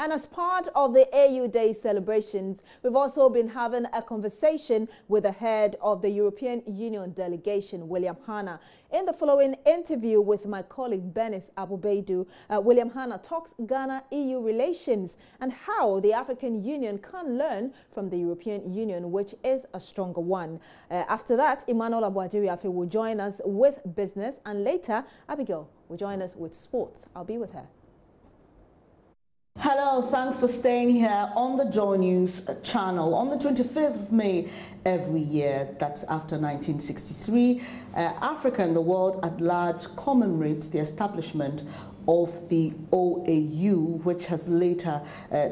And as part of the AU Day celebrations, we've also been having a conversation with the head of the European Union delegation, William Hanna. In the following interview with my colleague Benis Abubeidu, William Hanna talks Ghana-EU relations and how the African Union can learn from the European Union, which is a stronger one. After that, Emmanuel Abuajiri will join us with business, and later, Abigail will join us with sports. I'll be with her. Hello, thanks for staying here on the Joy News channel. On the 25th of May every year, that's after 1963, Africa and the world at large commemorates the establishment of the OAU, which has later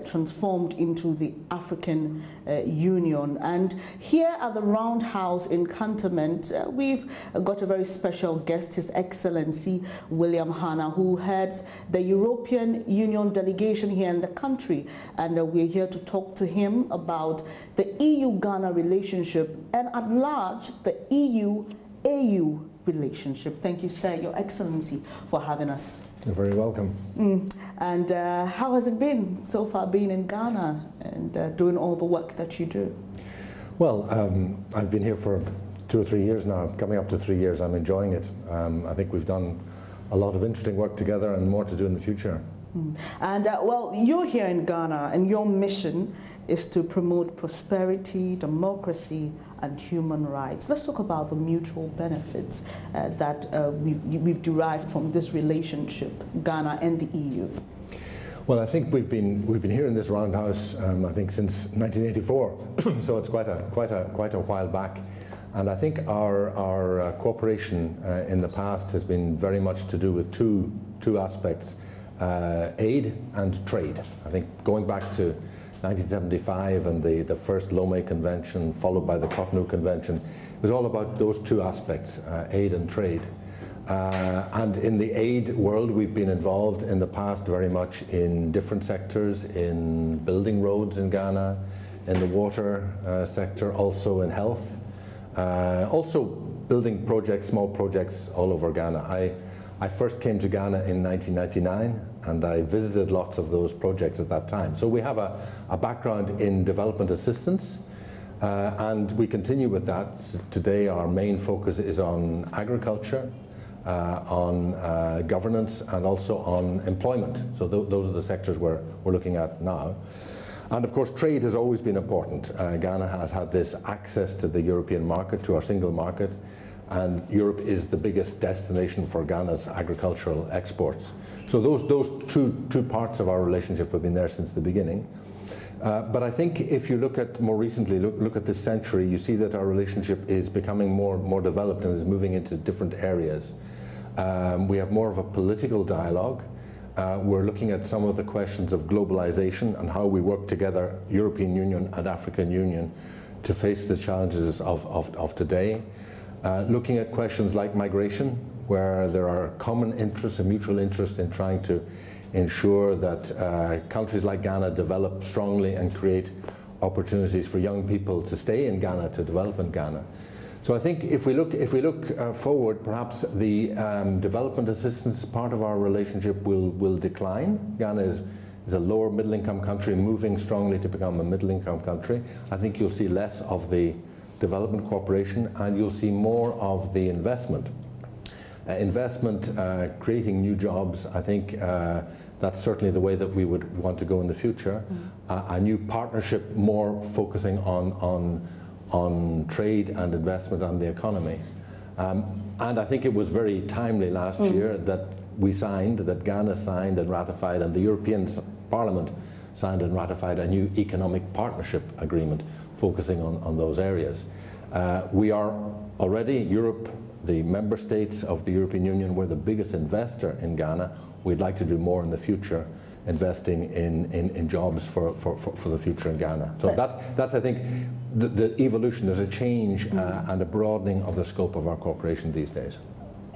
transformed into the African Union. And here at the Roundhouse in Cantonment, we've got a very special guest, His Excellency William Hanna, who heads the European Union delegation here in the country. And we're here to talk to him about the EU-Ghana relationship and at large the EU-AU relationship. Thank you, sir, Your Excellency, for having us. You're very welcome. And how has it been so far being in Ghana and doing all the work that you do? Well, I've been here for 2 or 3 years now, coming up to 3 years. I'm enjoying it. I think we've done a lot of interesting work together and more to do in the future. And well, you're here in Ghana and your mission is to promote prosperity, democracy and human rights. Let's talk about the mutual benefits that we've derived from this relationship, Ghana and the EU. Well, I think we've been here in this roundhouse, I think since 1984, so it's quite a while back. And I think our cooperation in the past has been very much to do with two aspects, aid and trade. I think going back to 1975 and the first Lomé Convention, followed by the Cotonou Convention, it was all about those two aspects, aid and trade. And in the aid world, we've been involved in the past very much in different sectors, in building roads in Ghana, in the water sector, also in health, also building projects, small projects all over Ghana. I first came to Ghana in 1999 and I visited lots of those projects at that time. So we have a background in development assistance and we continue with that. Today our main focus is on agriculture, on governance and also on employment. So those are the sectors we're looking at now. And of course trade has always been important. Ghana has had this access to the European market, to our single market. And Europe is the biggest destination for Ghana's agricultural exports. So those two parts of our relationship have been there since the beginning. But I think if you look at more recently, look at this century, you see that our relationship is becoming more developed and is moving into different areas. We have more of a political dialogue. We're looking at some of the questions of globalization and how we work together, European Union and African Union, to face the challenges of today. Looking at questions like migration, where there are common interests and mutual interest in trying to ensure that countries like Ghana develop strongly and create opportunities for young people to stay in Ghana, to develop in Ghana. So I think if we look forward, perhaps the development assistance part of our relationship will decline. Ghana is a lower middle income country moving strongly to become a middle income country. I think you'll see less of the development cooperation and you'll see more of the investment. Creating new jobs, I think that's certainly the way that we would want to go in the future. A new partnership more focusing on trade and investment and the economy. And I think it was very timely last year that that Ghana signed and ratified, and the European Parliament signed and ratified a new economic partnership agreement focusing on those areas. We are already, Europe, the member states of the European Union, we're the biggest investor in Ghana. We'd like to do more in the future, investing in jobs for the future in Ghana. So that's I think, the evolution. There's a change and a broadening of the scope of our cooperation these days.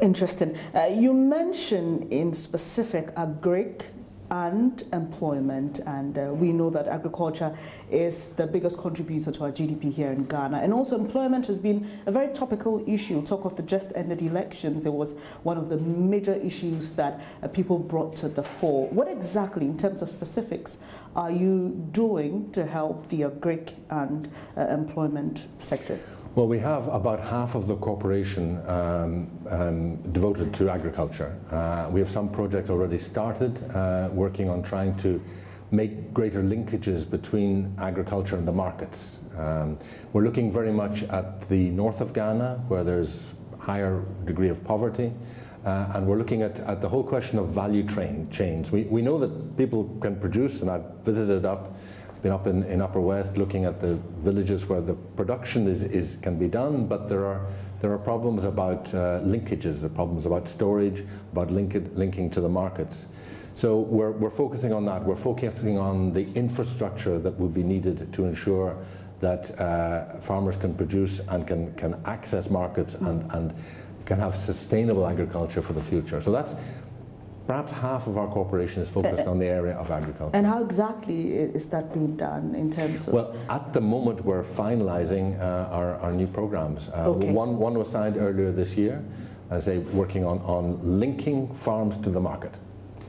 Interesting. You mentioned in specific agric and employment, and we know that agriculture is the biggest contributor to our GDP here in Ghana, and also employment has been a very topical issue. Talk of the just ended elections, it was one of the major issues that people brought to the fore. What exactly, in terms of specifics, are you doing to help the agric and employment sectors? Well, we have about half of the corporation devoted to agriculture. We have some projects already started working on trying to make greater linkages between agriculture and the markets. We're looking very much at the north of Ghana, where there's higher degree of poverty, and we're looking at the whole question of value chains. We know that people can produce, and I've visited been up in Upper West looking at the villages where the production can be done, but there are problems about linkages, there are problems about storage, about linking to the markets. So we're focusing on that. We're focusing on the infrastructure that will be needed to ensure that farmers can produce and can access markets and can have sustainable agriculture for the future. So that's perhaps half of our corporation is focused on the area of agriculture. And how exactly is that being done in terms of? Well, at the moment we're finalising our new programs. Okay. One was signed earlier this year, as working on linking farms to the market.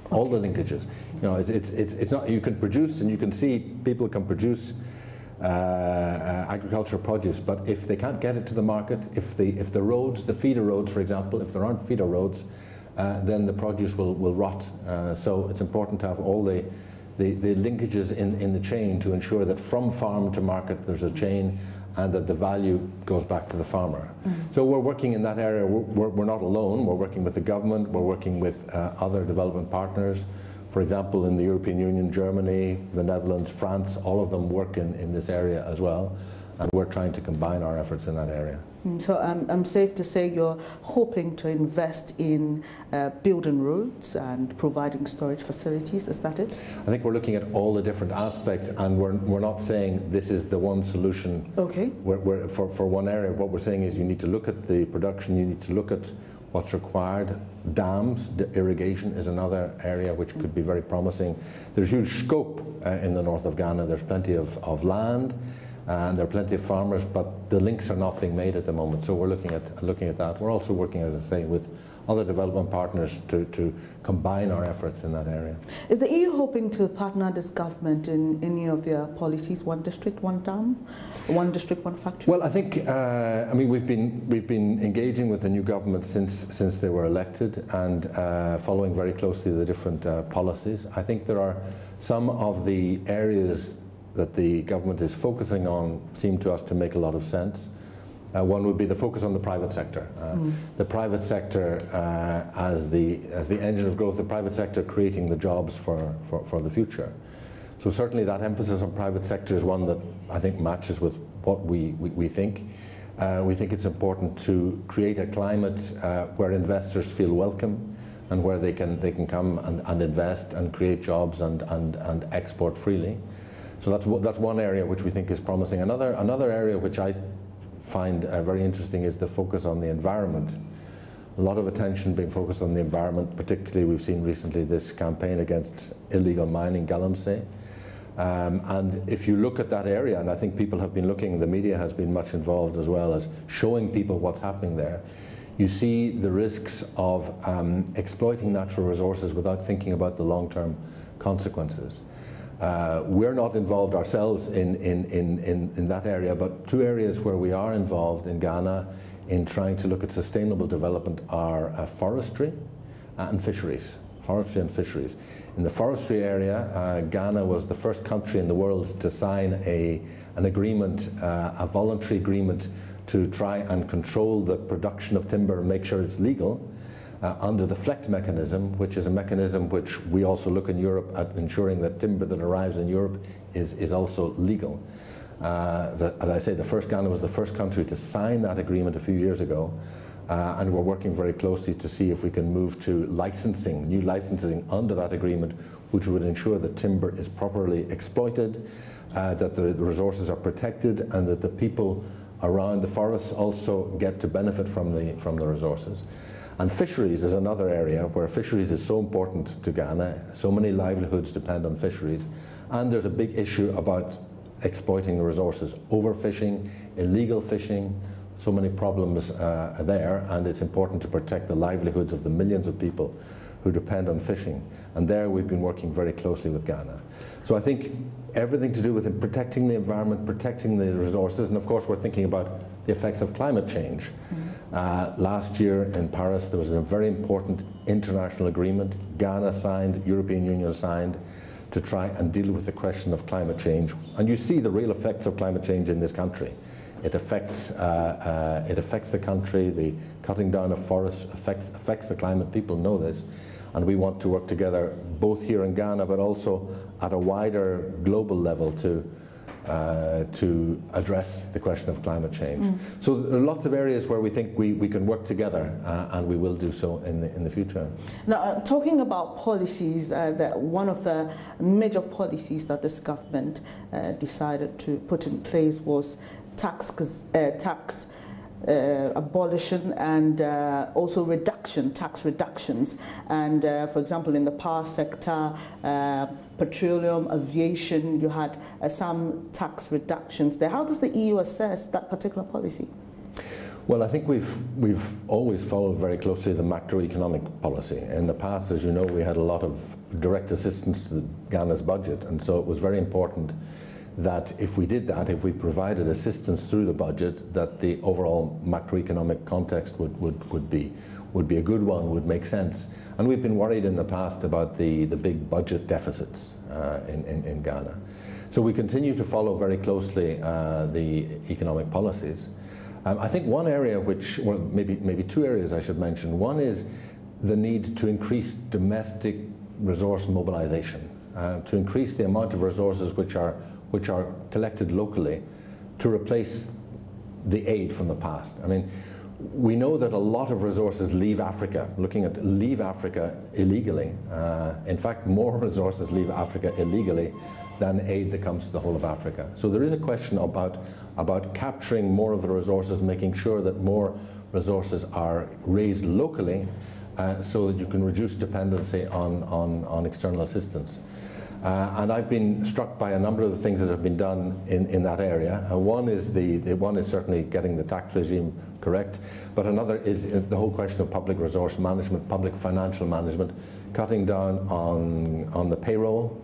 Okay. All the linkages. You know, it's not, you can produce, and you can see people can produce agricultural produce, but if they can't get it to the market, if the roads, the feeder roads, for example, if there aren't feeder roads, then the produce will rot. So it's important to have all the linkages in the chain to ensure that from farm to market there's a chain and that the value goes back to the farmer. Mm-hmm. So we're working in that area. We're not alone. We're working with the government. We're working with other development partners. For example, in the European Union, Germany, the Netherlands, France, all of them work in this area as well. And we're trying to combine our efforts in that area. So I'm safe to say you're hoping to invest in building roads and providing storage facilities, is that it? I think we're looking at all the different aspects, and we're not saying this is the one solution. Okay. For one area. What we're saying is you need to look at the production, you need to look at what's required. Dams, irrigation is another area which could be very promising. There's huge scope in the north of Ghana. There's plenty of land, and there are plenty of farmers, but the links are not being made at the moment. So we're looking at that. We're also working, as I say, with other development partners to combine our efforts in that area. Is the EU hoping to partner this government in any of their policies? One district, one dam, one district, one factory? Well, I think I mean we've been engaging with the new government since they were elected, and following very closely the different policies. I think there are some of the areas that the government is focusing on seem to us to make a lot of sense. One would be the focus on the private sector. The private sector as the engine of growth, the private sector creating the jobs for the future. So certainly that emphasis on private sector is one that I think matches with what we think. We think it's important to create a climate where investors feel welcome and where they can come and invest and create jobs and export freely. So that's one area which we think is promising. Another area which I find very interesting is the focus on the environment. A lot of attention being focused on the environment, particularly we've seen recently this campaign against illegal mining, Galamsey. And if you look at that area, and I think people have been looking, the media has been much involved as well as showing people what's happening there, you see the risks of exploiting natural resources without thinking about the long-term consequences. We're not involved ourselves in that area, but two areas where we are involved in Ghana in trying to look at sustainable development are forestry and fisheries. Forestry and fisheries. In the forestry area, Ghana was the first country in the world to sign an agreement, a voluntary agreement to try and control the production of timber and make sure it's legal. Under the FLECT mechanism, which is a mechanism which we also look in Europe at ensuring that timber that arrives in Europe is also legal. As I say, Ghana was the first country to sign that agreement a few years ago, and we're working very closely to see if we can move to licensing, new licensing under that agreement, which would ensure that timber is properly exploited, that the resources are protected, and that the people around the forests also get to benefit from the resources. And fisheries is another area where fisheries is so important to Ghana. So many livelihoods depend on fisheries. And there's a big issue about exploiting the resources. Overfishing, illegal fishing, so many problems there. And it's important to protect the livelihoods of the millions of people who depend on fishing. And there we've been working very closely with Ghana. So I think everything to do with protecting the environment, protecting the resources, and of course we're thinking about the effects of climate change. Last year in Paris there was a very important international agreement. Ghana signed, European Union signed, to try and deal with the question of climate change. And you see the real effects of climate change in this country. It affects the country. The cutting down of forests affects the climate. People know this. And we want to work together both here in Ghana but also at a wider global level to address the question of climate change. So there are lots of areas where we think we can work together, and we will do so in the future. Now, talking about policies, that one of the major policies that this government decided to put in place was tax abolition and also tax reductions. And for example, in the power sector, petroleum, aviation, you had some tax reductions there. How does the EU assess that particular policy? Well, I think we've always followed very closely the macroeconomic policy. In the past, as you know, we had a lot of direct assistance to Ghana's budget, and so it was very important that if we did that, if we provided assistance through the budget, that the overall macroeconomic context would be a good one, would make sense. And we've been worried in the past about the big budget deficits in Ghana. So we continue to follow very closely the economic policies. I think one area well, maybe two areas I should mention. One is the need to increase domestic resource mobilization, to increase the amount of resources which are collected locally to replace the aid from the past. I mean, we know that a lot of resources leave Africa, leave Africa illegally. In fact, more resources leave Africa illegally than aid that comes to the whole of Africa. So there is a question about capturing more of the resources, making sure that more resources are raised locally so that you can reduce dependency on external assistance. And I've been struck by a number of the things that have been done in that area. One is certainly getting the tax regime correct, but another is the whole question of public resource management, public financial management, cutting down on the payroll,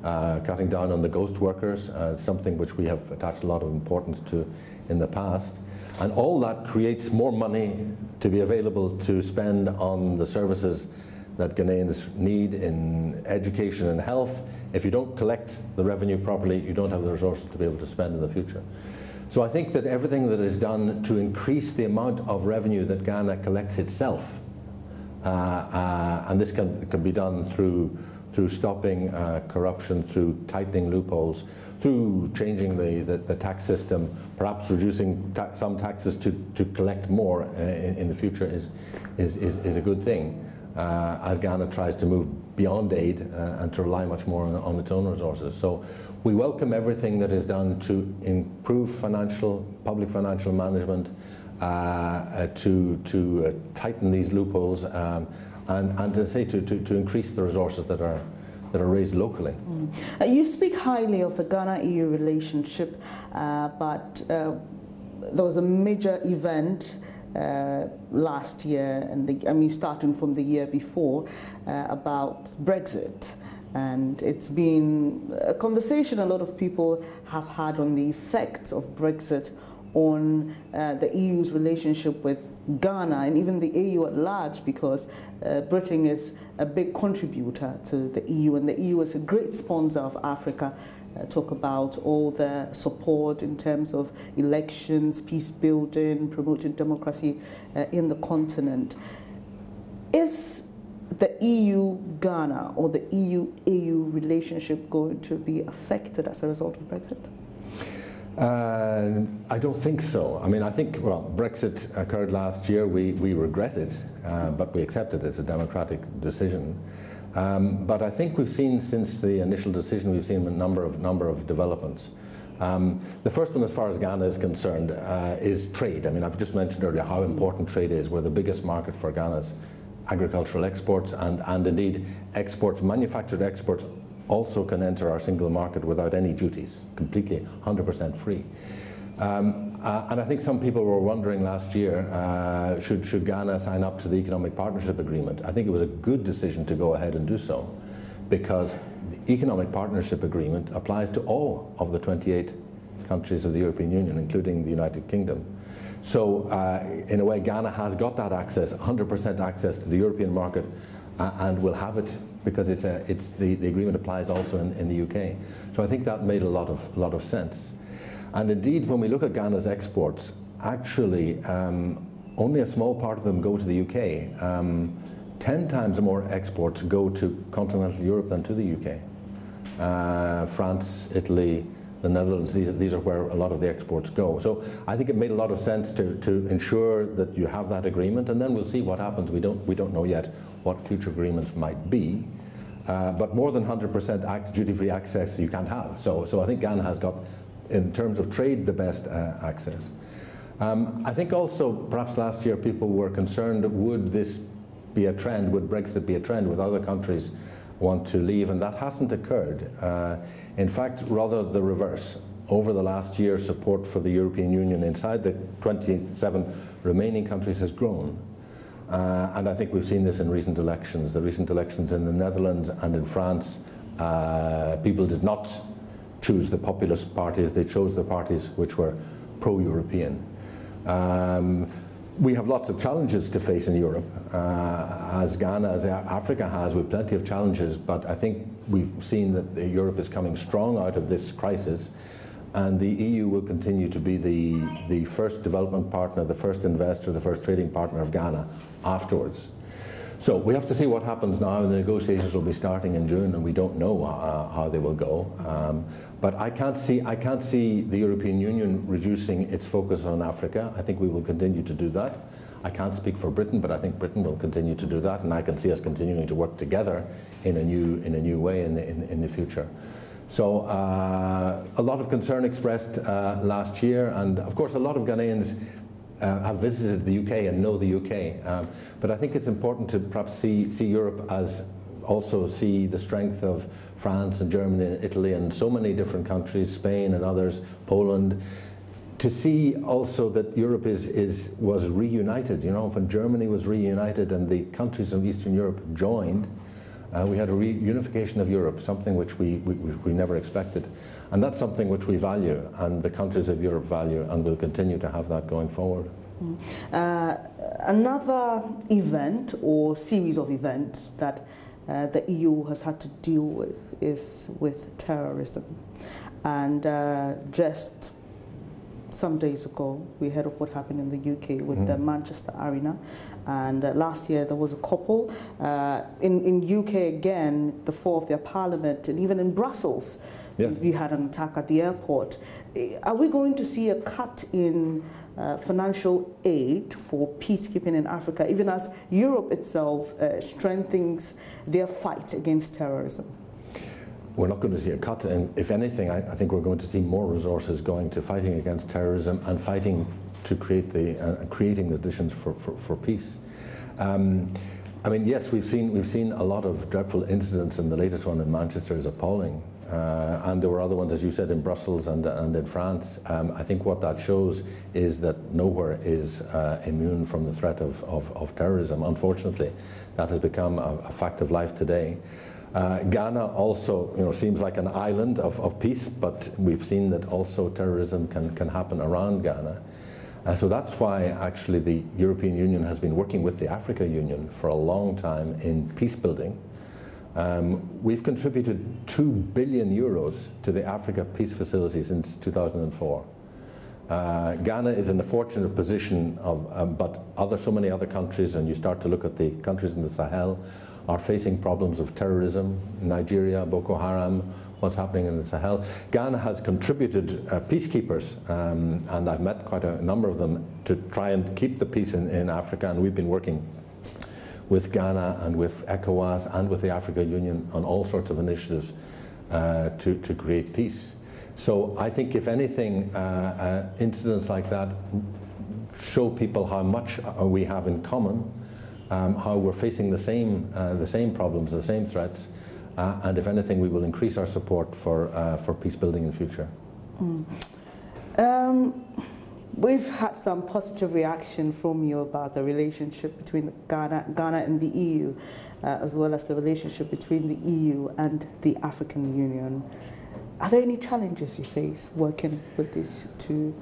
cutting down on the ghost workers, something which we have attached a lot of importance to in the past. And all that creates more money to be available to spend on the services that Ghanaians need in education and health. If you don't collect the revenue properly, you don't have the resources to be able to spend in the future. So I think that everything that is done to increase the amount of revenue that Ghana collects itself, and this can be done through stopping corruption, through tightening loopholes, through changing the tax system, perhaps reducing some taxes to collect more in the future is a good thing. As Ghana tries to move beyond aid and to rely much more on its own resources. So we welcome everything that is done to improve public financial management, to tighten these loopholes, and to increase the resources that are raised locally. You speak highly of the Ghana-EU relationship, but there was a major event last year, and starting from the year before, about Brexit. And it's been a conversation a lot of people have had on the effects of Brexit on the EU's relationship with Ghana and even the EU at large, because Britain is a big contributor to the EU, and the EU is a great sponsor of Africa. Talk about all the support in terms of elections, peace building, promoting democracy in the continent. Is the EU-Ghana or the EU-AU relationship going to be affected as a result of Brexit? I don't think so. I mean, I think, well, Brexit occurred last year. We regret it, but we accept it. It's a democratic decision. But I think we've seen, since the initial decision, we've seen a number of developments. The first one, as far as Ghana is concerned, is trade. I mean, I've just mentioned earlier how important trade is. We're the biggest market for Ghana's agricultural exports, and indeed exports, manufactured exports, also can enter our single market without any duties, completely 100% free. And I think some people were wondering last year, should Ghana sign up to the Economic Partnership Agreement? I think it was a good decision to go ahead and do so, because the Economic Partnership Agreement applies to all of the 28 countries of the European Union, including the United Kingdom. So in a way, Ghana has got that access, 100% access to the European market, and will have it because the agreement applies also in the UK. So I think that made a lot of sense. And indeed, when we look at Ghana's exports, actually only a small part of them go to the UK. 10 times more exports go to continental Europe than to the UK. France, Italy, the Netherlands, these are where a lot of the exports go. So I think it made a lot of sense to ensure that you have that agreement, and then we'll see what happens. We don't know yet what future agreements might be, but more than 100% duty-free access you can't have. So I think Ghana has got, in terms of trade, the best access. I think also, perhaps last year people were concerned, would this be a trend, would Brexit be a trend, would other countries want to leave, and that hasn't occurred. In fact, rather the reverse. Over the last year, support for the European Union inside the 27 remaining countries has grown. And I think we've seen this in recent elections. The recent elections in the Netherlands and in France, people did not choose the populist parties, they chose the parties which were pro-European. We have lots of challenges to face in Europe, as Ghana, as Africa has, with plenty of challenges, but I think we've seen that Europe is coming strong out of this crisis, and the EU will continue to be the first development partner, the first investor, the first trading partner of Ghana afterwards. So we have to see what happens now. The negotiations will be starting in June, and we don't know how they will go. But I can't see the European Union reducing its focus on Africa. I think we will continue to do that. I can't speak for Britain, but I think Britain will continue to do that, and I can see us continuing to work together in a new way in the future. So a lot of concern expressed last year, and of course a lot of Ghanaians have visited the UK and know the UK. But I think it's important to perhaps see Europe as also see the strength of France and Germany and Italy and so many different countries, Spain and others, Poland, to see also that Europe was reunited. You know, when Germany was reunited and the countries of Eastern Europe joined, we had a reunification of Europe, something which we never expected. And that's something which we value, and the countries of Europe value, and will continue to have that going forward. Another event or series of events that the EU has had to deal with is with terrorism. And just some days ago, we heard of what happened in the UK with the Manchester Arena. And last year there was a couple. In UK again, the floor of their parliament, and even in Brussels, yes, we had an attack at the airport. Are we going to see a cut in financial aid for peacekeeping in Africa, even as Europe itself strengthens their fight against terrorism? We're not going to see a cut, and if anything, I think we're going to see more resources going to fighting against terrorism and fighting to create creating the conditions for peace. I mean, yes, we've seen a lot of dreadful incidents, and the latest one in Manchester is appalling. And there were other ones, as you said, in Brussels and in France. I think what that shows is that nowhere is immune from the threat of terrorism. Unfortunately, that has become a fact of life today. Ghana also, seems like an island of peace, but we've seen that also terrorism can happen around Ghana. So that's why actually the European Union has been working with the Africa Union for a long time in peace building. We've contributed €2 billion to the Africa Peace Facility since 2004. Ghana is in a fortunate position but so many other countries, and you start to look at the countries in the Sahel, are facing problems of terrorism. Nigeria, Boko Haram, what's happening in the Sahel. Ghana has contributed peacekeepers, and I've met quite a number of them, to try and keep the peace in Africa, and we've been working with Ghana and with ECOWAS and with the Africa Union on all sorts of initiatives to create peace. So I think, if anything, incidents like that show people how much we have in common, how we're facing the same problems, the same threats, and if anything, we will increase our support for peace building in the future. We've had some positive reaction from you about the relationship between Ghana and the EU, as well as the relationship between the EU and the African Union. Are there any challenges you face working with these two?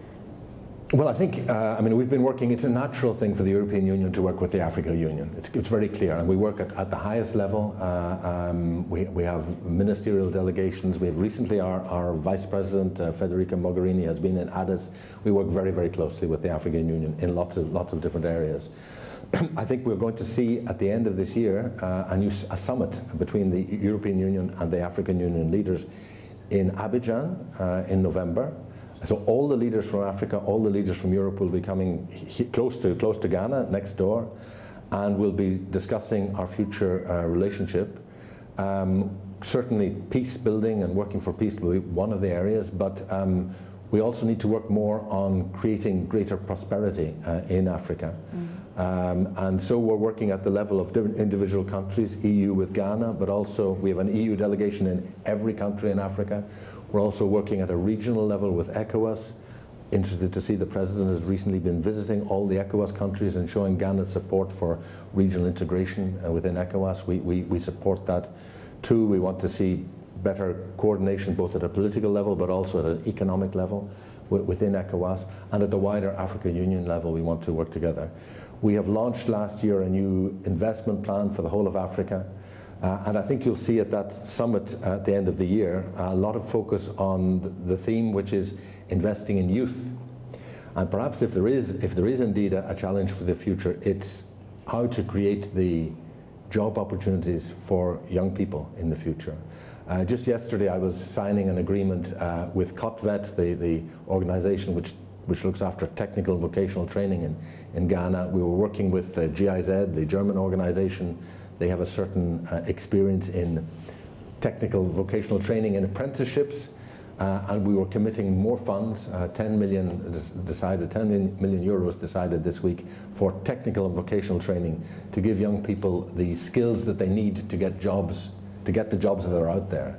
Well, I think, I mean, we've been working, it's a natural thing for the European Union to work with the African Union. It's very clear, and we work at the highest level. We have ministerial delegations. We have recently, our Vice President, Federica Mogherini, has been in Addis. We work very, very closely with the African Union in lots of different areas. I think we're going to see at the end of this year a summit between the European Union and the African Union leaders in Abidjan in November. So all the leaders from Africa, all the leaders from Europe will be coming close to Ghana, next door, and we'll be discussing our future relationship. Certainly peace building and working for peace will be one of the areas, but we also need to work more on creating greater prosperity in Africa. And so we're working at the level of different individual countries, EU with Ghana, but also we have an EU delegation in every country in Africa. We're also working at a regional level with ECOWAS. Interested to see the President has recently been visiting all the ECOWAS countries and showing Ghana's support for regional integration within ECOWAS. We support that too. We want to see better coordination both at a political level but also at an economic level within ECOWAS, and at the wider African Union level we want to work together. We have launched last year a new investment plan for the whole of Africa. And I think you'll see at that summit at the end of the year a lot of focus on the theme, which is investing in youth. And perhaps if there is indeed a challenge for the future, it's how to create the job opportunities for young people in the future. Just yesterday I was signing an agreement with COTVET, the organization which looks after technical and vocational training in Ghana. We were working with GIZ, the German organization. They have a certain experience in technical vocational training and apprenticeships, and we were committing more funds, 10 million euros decided this week for technical and vocational training to give young people the skills that they need to get jobs, to get the jobs that are out there.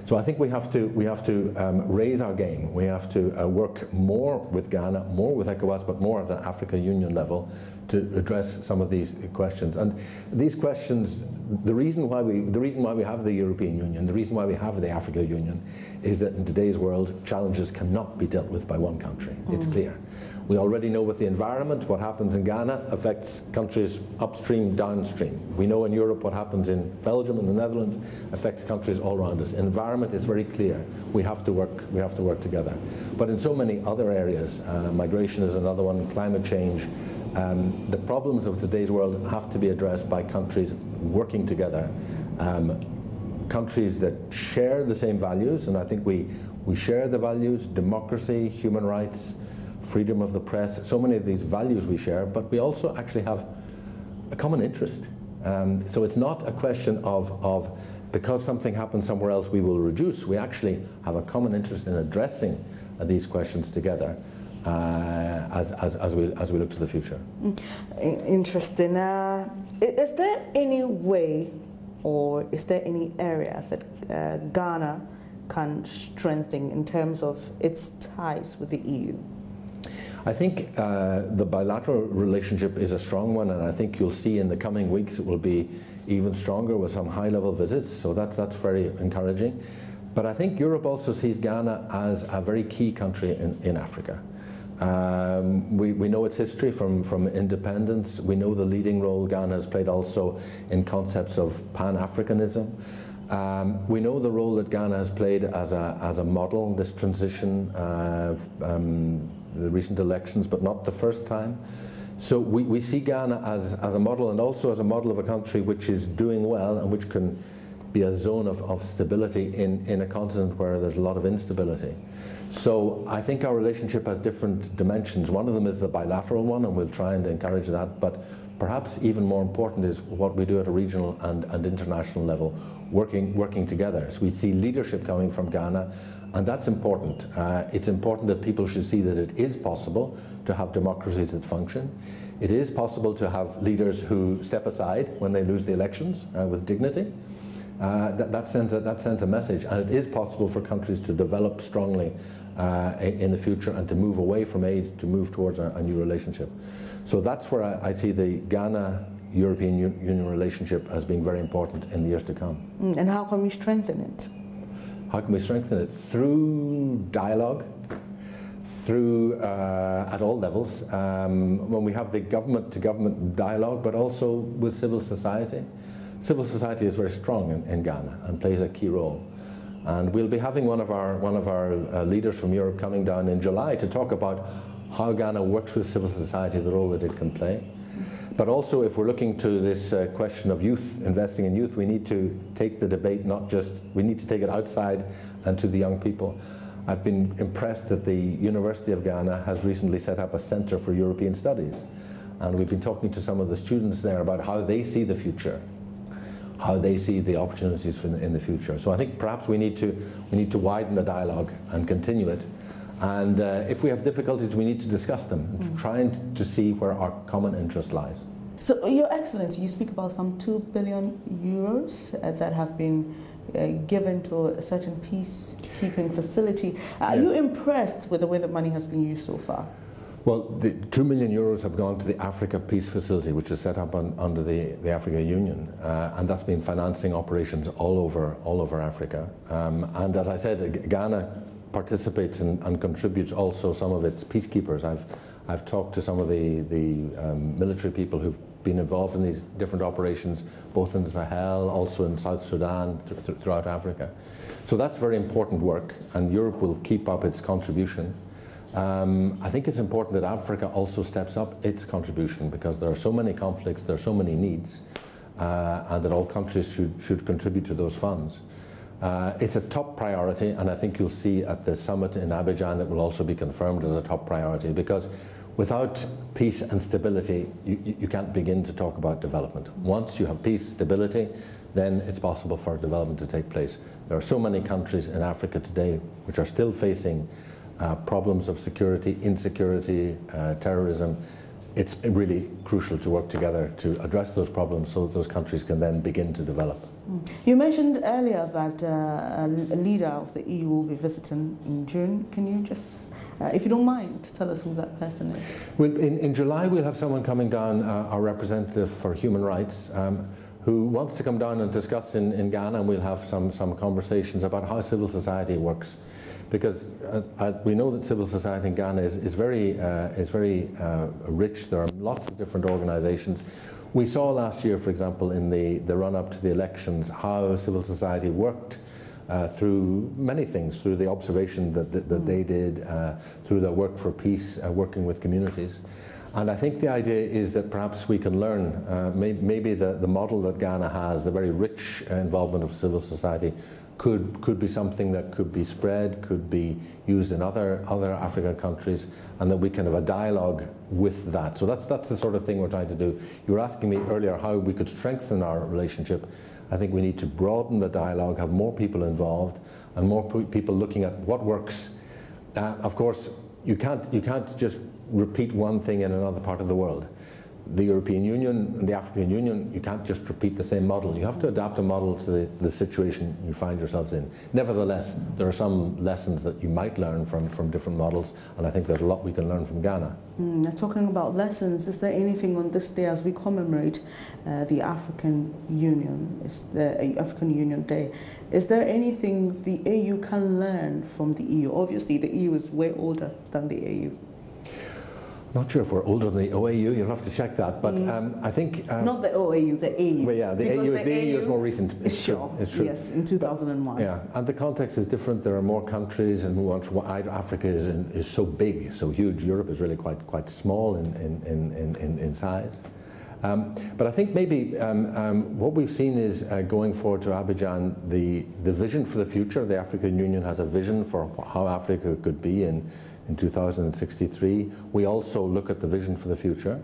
So I think we have to raise our game. We have to work more with Ghana, more with ECOWAS, but more at an African Union level to address some of these questions. And these questions, the reason why we have the European Union, the reason why we have the African Union, is that in today's world, challenges cannot be dealt with by one country. It's clear. We already know with the environment, what happens in Ghana affects countries upstream, downstream. We know in Europe what happens in Belgium and the Netherlands affects countries all around us. Environment is very clear. We have to work together. But in so many other areas, migration is another one, climate change, the problems of today's world have to be addressed by countries working together. Countries that share the same values, and I think we share the values, democracy, human rights, freedom of the press, so many of these values we share, but we also actually have a common interest. So it's not a question of because something happens somewhere else we will reduce. We actually have a common interest in addressing these questions together as we look to the future. Interesting. Is there any way or is there any area that Ghana can strengthen in terms of its ties with the EU? I think the bilateral relationship is a strong one, and I think you'll see in the coming weeks it will be even stronger with some high-level visits, so that's very encouraging. But I think Europe also sees Ghana as a very key country in Africa. We know its history from independence. We know the leading role Ghana has played also in concepts of Pan-Africanism. We know the role that Ghana has played as a model, this transition, the recent elections, but not the first time. So we see Ghana as a model, and also as a model of a country which is doing well and which can be a zone of stability in a continent where there's a lot of instability. So I think our relationship has different dimensions. One of them is the bilateral one, and we'll try and encourage that, but perhaps even more important is what we do at a regional and international level, working together. So we see leadership coming from Ghana, and that's important. It's important that people should see that it is possible to have democracies that function. It is possible to have leaders who step aside when they lose the elections with dignity. That sends a message, and it is possible for countries to develop strongly in the future, and to move away from aid to move towards a new relationship. So that's where I see the Ghana-European Union relationship as being very important in the years to come. And how can we strengthen it? How can we strengthen it? Through dialogue, through at all levels, when we have the government-to-government dialogue, but also with civil society. Civil society is very strong in Ghana and plays a key role. And we'll be having one of our leaders from Europe coming down in July to talk about how Ghana works with civil society, the role that it can play. But also, if we're looking to this question of youth, investing in youth, we need to take the debate we need to take it outside and to the young people. I've been impressed that the University of Ghana has recently set up a Centre for European Studies. And we've been talking to some of the students there about how they see the future, how they see the opportunities in the future. So I think perhaps we need to widen the dialogue and continue it. And if we have difficulties, we need to discuss them, trying to see where our common interest lies. So, Your Excellency, you speak about some 2 billion euros that have been given to a certain peacekeeping facility. Are you impressed with the way the money has been used so far? Well, the 2 million euros have gone to the Africa Peace Facility, which is set up under the Africa Union, and that's been financing operations all over Africa. And as I said, Ghana participates and contributes also some of its peacekeepers. I've talked to some of the military people who've been involved in these different operations, both in the Sahel, also in South Sudan, throughout Africa. So that's very important work, and Europe will keep up its contribution. I think it's important that Africa also steps up its contribution, because there are so many conflicts, there are so many needs, and that all countries should contribute to those funds. It's a top priority, and I think you'll see at the summit in Abidjan it will also be confirmed as a top priority, because without peace and stability, you can't begin to talk about development. Once you have peace, stability, then it's possible for development to take place. There are so many countries in Africa today which are still facing problems of security, insecurity, terrorism. It's really crucial to work together to address those problems so that those countries can then begin to develop. You mentioned earlier that a leader of the EU will be visiting in June. Can you just, if you don't mind, tell us who that person is? Well, in July we'll have someone coming down, our representative for human rights, who wants to come down and discuss in Ghana, and we'll have some conversations about how civil society works. Because we know that civil society in Ghana is very rich. There are lots of different organizations. We saw last year, for example, in the run-up to the elections, how civil society worked through many things, through the observation that they did, through their work for peace, working with communities. And I think the idea is that perhaps we can learn, maybe the model that Ghana has, the very rich involvement of civil society, could be something that could be spread, could be used in other African countries, and that we can have a dialogue with that. So that's the sort of thing we're trying to do. You were asking me earlier how we could strengthen our relationship. I think we need to broaden the dialogue, have more people involved, and more people looking at what works. Of course, you can't just repeat one thing in another part of the world. The European Union and the African Union, you can't just repeat the same model. You have to adapt a model to the situation you find yourselves in. Nevertheless, there are some lessons that you might learn from different models, and I think there's a lot we can learn from Ghana. Talking about lessons, is there anything on this day as we commemorate the African Union, the African Union Day, is there anything the AU can learn from the EU? Obviously, the EU is way older than the AU. Not sure if we're older than the OAU, you'll have to check that, but I think... not the OAU, the AU. Well, yeah, the AU is more recent. It's true. Yes, in 2001. But, yeah, and the context is different. There are more countries, and Africa is so big, so huge. Europe is really quite small in size. But I think maybe what we've seen is going forward to Abidjan, the vision for the future. The African Union has a vision for how Africa could be in 2063. We also look at the vision for the future.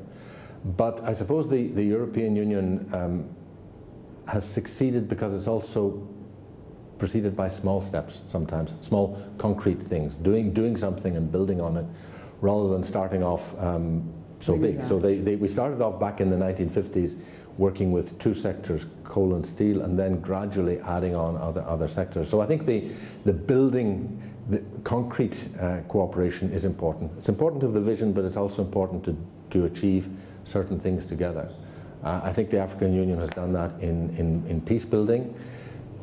But I suppose the European Union has succeeded because it's also preceded by small steps sometimes, small concrete things, doing something and building on it, rather than starting off so big. So we started off back in the 1950s working with two sectors, coal and steel, and then gradually adding on other sectors. So I think the building the concrete cooperation is important. It's important to have the vision, but it's also important to achieve certain things together. I think the African Union has done that in peace building.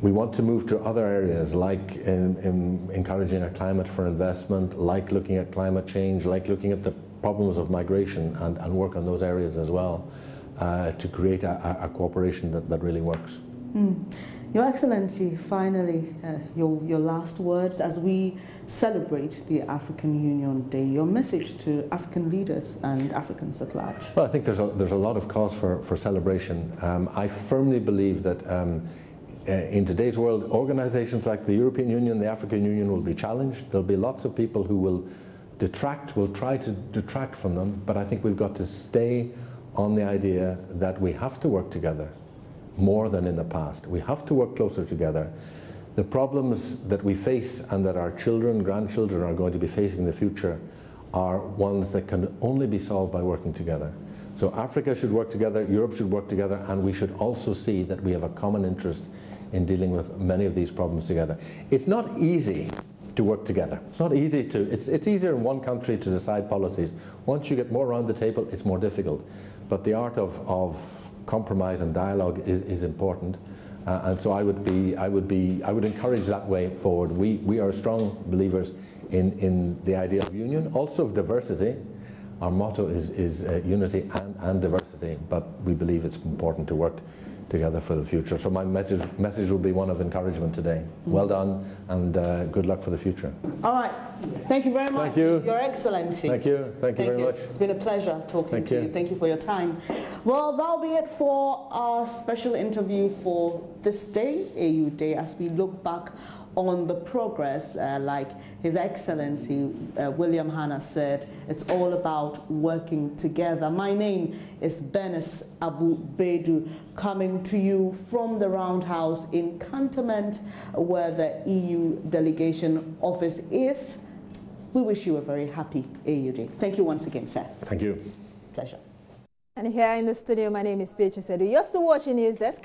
We want to move to other areas, like in encouraging a climate for investment, like looking at climate change, like looking at the problems of migration, and work on those areas as well, to create a cooperation that really works. Your Excellency, finally, your last words as we celebrate the African Union Day, your message to African leaders and Africans at large. Well, I think there's a lot of cause for celebration. I firmly believe that in today's world, organizations like the European Union, the African Union will be challenged. There'll be lots of people who will try to detract from them, but I think we've got to stay on the idea that we have to work together more than in the past. We have to work closer together. The problems that we face and that our children, grandchildren are going to be facing in the future are ones that can only be solved by working together. So Africa should work together, Europe should work together, and we should also see that we have a common interest in dealing with many of these problems together. It's not easy to work together. It's not easy to, it's easier in one country to decide policies. Once you get more around the table, it's more difficult. But the art of compromise and dialogue is important. And so I would encourage that way forward. We are strong believers in the idea of union, also of diversity. Our motto is unity and diversity, but we believe it's important to work together for the future. So my message will be one of encouragement today. Well done, and good luck for the future. All right. Thank you very much. Thank you. Your Excellency. Thank you. Thank you very much. It's been a pleasure talking to you. Thank you for your time. Well, that'll be it for our special interview for this day, AU Day, as we look back on the progress, like His Excellency William Hanna said, it's all about working together. My name is Benes Abu Bedu, coming to you from the Roundhouse in Cantonment, where the EU delegation office is. We wish you a very happy AU Day. Thank you once again, sir. Thank you. Pleasure. And here in the studio, my name is Petra Sedu. You're still watching News Desk.